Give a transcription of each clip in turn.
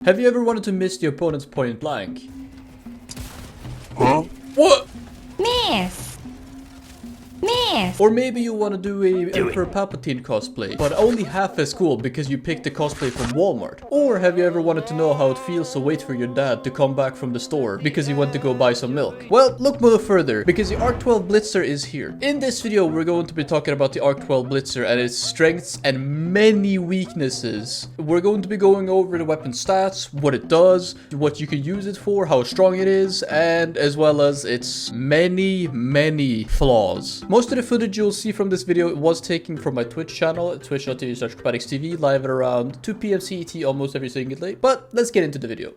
Have you ever wanted to miss the opponent's point blank? Huh? What? Miss! Miss! Or maybe you want to do a Emperor Palpatine cosplay, but only half as cool because you picked the cosplay from Walmart. Or have you ever wanted to know how it feels to wait for your dad to come back from the store because he went to go buy some milk? Well, look no further, because the Arc-12 Blitzer is here. In this video, we're going to be talking about the Arc-12 Blitzer and its strengths and many weaknesses. We're going to be going over the weapon stats, what it does, what you can use it for, how strong it is, and as well as its many flaws. Most of the footage you'll see from this video was taken from my Twitch channel, twitch.tv/Chromatix, live at around 2 PM CET almost every single day. But let's get into the video.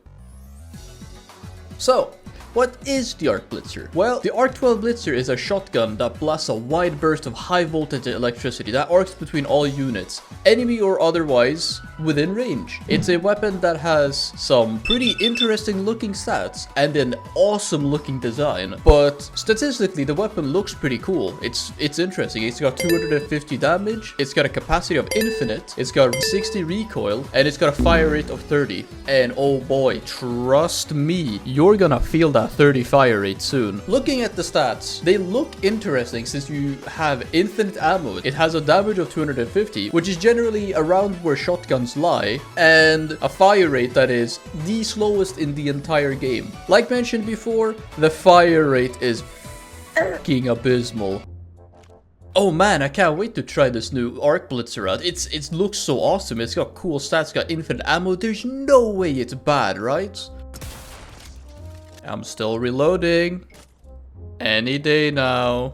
So, what is the Arcblitzer? Well, the Arc-12 Blitzer is a shotgun that blasts a wide burst of high voltage electricity that arcs between all units, enemy or otherwise, within range. It's a weapon that has some pretty interesting looking stats and an awesome looking design, but statistically the weapon looks pretty cool. It's interesting. It's got 250 damage, it's got a capacity of infinite, it's got 60 recoil, and it's got a fire rate of 30. And oh boy, trust me, you're gonna feel that 30 fire rate soon. Looking at the stats, they look interesting since you have infinite ammo. It has a damage of 250, which is generally around where shotguns lie, and a fire rate that is the slowest in the entire game. Like mentioned before, the fire rate is fucking abysmal. Oh man, I can't wait to try this new Arcblitzer out. It looks so awesome. It's got cool stats, got infinite ammo. There's no way it's bad, right? I'm still reloading. Any day now.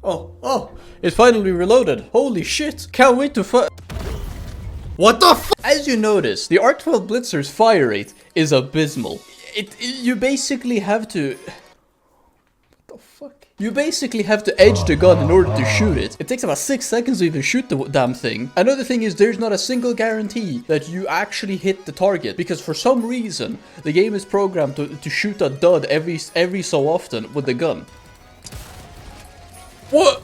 Oh, it's finally reloaded. Holy shit, can't wait to What the f— As you notice, the Arc-12 Blitzer's fire rate is abysmal. You basically have to— What the fuck? You basically have to edge the gun in order to shoot it. It takes about 6 seconds to even shoot the damn thing. Another thing is there's not a single guarantee that you actually hit the target, because for some reason the game is programmed to shoot a dud every so often with the gun. What?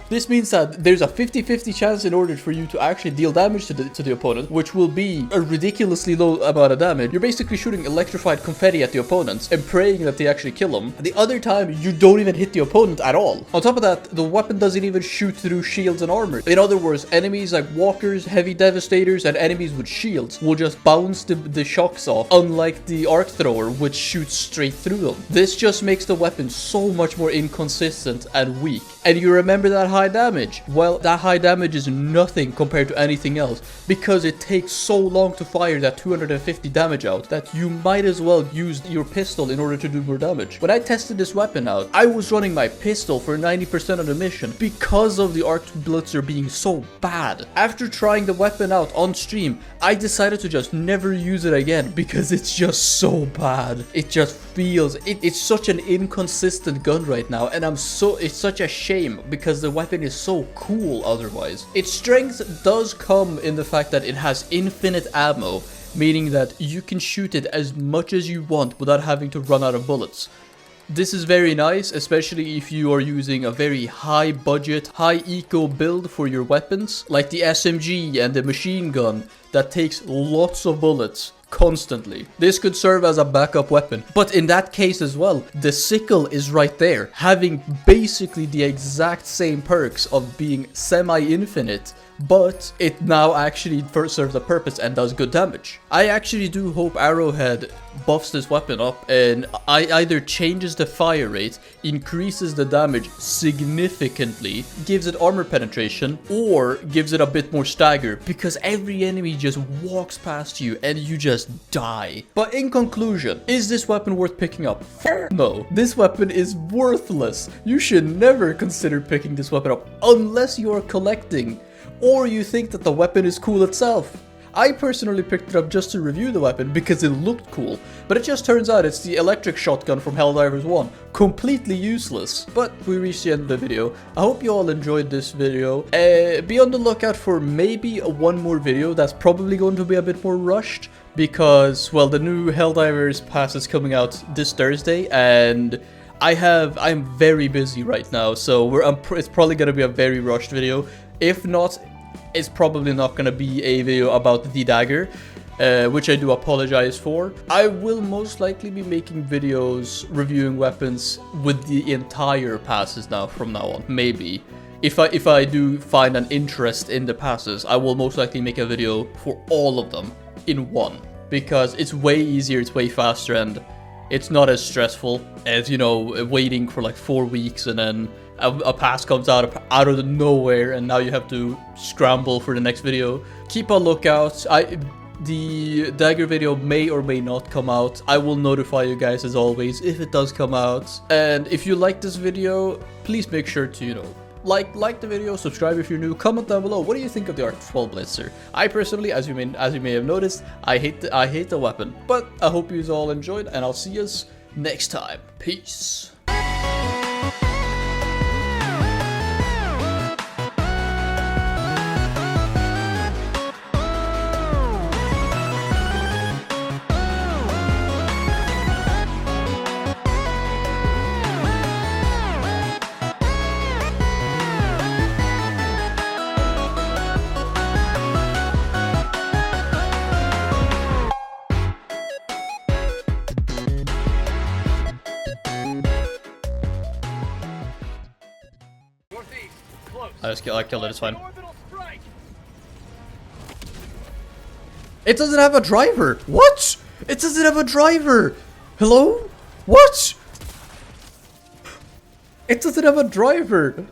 This means that there's a 50-50 chance in order for you to actually deal damage to the opponent, which will be a ridiculously low amount of damage. You're basically shooting electrified confetti at the opponents and praying that they actually kill them. The other time, you don't even hit the opponent at all. On top of that, the weapon doesn't even shoot through shields and armor. In other words, enemies like walkers, heavy devastators, and enemies with shields will just bounce the shocks off, unlike the arc thrower, which shoots straight through them. This just makes the weapon so much more inconsistent and weak. And you remember that high damage? Well, that high damage is nothing compared to anything else, because it takes so long to fire that 250 damage out that you might as well use your pistol in order to do more damage. When I tested this weapon out, I was running my pistol for 90% of the mission because of the Arcblitzer being so bad. After trying the weapon out on stream, I decided to just never use it again because it's just so bad. It just feels— it's such an inconsistent gun right now, and it's such a shame because the weapon is so cool otherwise. Its strength does come in the fact that it has infinite ammo, meaning that you can shoot it as much as you want without having to run out of bullets. This is very nice, especially if you are using a very high budget, high eco build for your weapons, like the SMG and the machine gun that takes lots of bullets constantly. This could serve as a backup weapon, but in that case as well, the sickle is right there, having basically the exact same perks of being semi-infinite, but it now actually serves a purpose and does good damage. I actually do hope Arrowhead buffs this weapon up and either changes the fire rate, increases the damage significantly, gives it armor penetration, or gives it a bit more stagger, because every enemy just walks past you and you just die. But in conclusion, is this weapon worth picking up? No, this weapon is worthless. You should never consider picking this weapon up unless you are collecting, or you think that the weapon is cool itself. I personally picked it up just to review the weapon because it looked cool, but it just turns out it's the electric shotgun from Helldivers 1. Completely useless. But we reached the end of the video. I hope you all enjoyed this video. Be on the lookout for maybe one more video that's probably going to be a bit more rushed, because, well, the new Helldivers pass is coming out this Thursday, and I'm very busy right now, so it's probably gonna be a very rushed video. If not, it's probably not gonna be a video about the dagger, which I do apologize for. I will most likely be making videos reviewing weapons with the entire passes now from now on, maybe. If I do find an interest in the passes, I will most likely make a video for all of them in one, because it's way easier, it's way faster, and it's not as stressful as, you know, waiting for like 4 weeks and then a pass comes out of nowhere and now you have to scramble for the next video. Keep a lookout. The dagger video may or may not come out. I will notify you guys as always if it does come out. And if you like this video, please make sure to, you know, like the video, subscribe if you're new, comment down below. What do you think of the Arcblitzer? I personally, as you may have noticed, I hate the weapon. But I hope you all enjoyed, and I'll see you next time. Peace. I killed it, it's fine. It doesn't have a driver! What? It doesn't have a driver! Hello? What? It doesn't have a driver!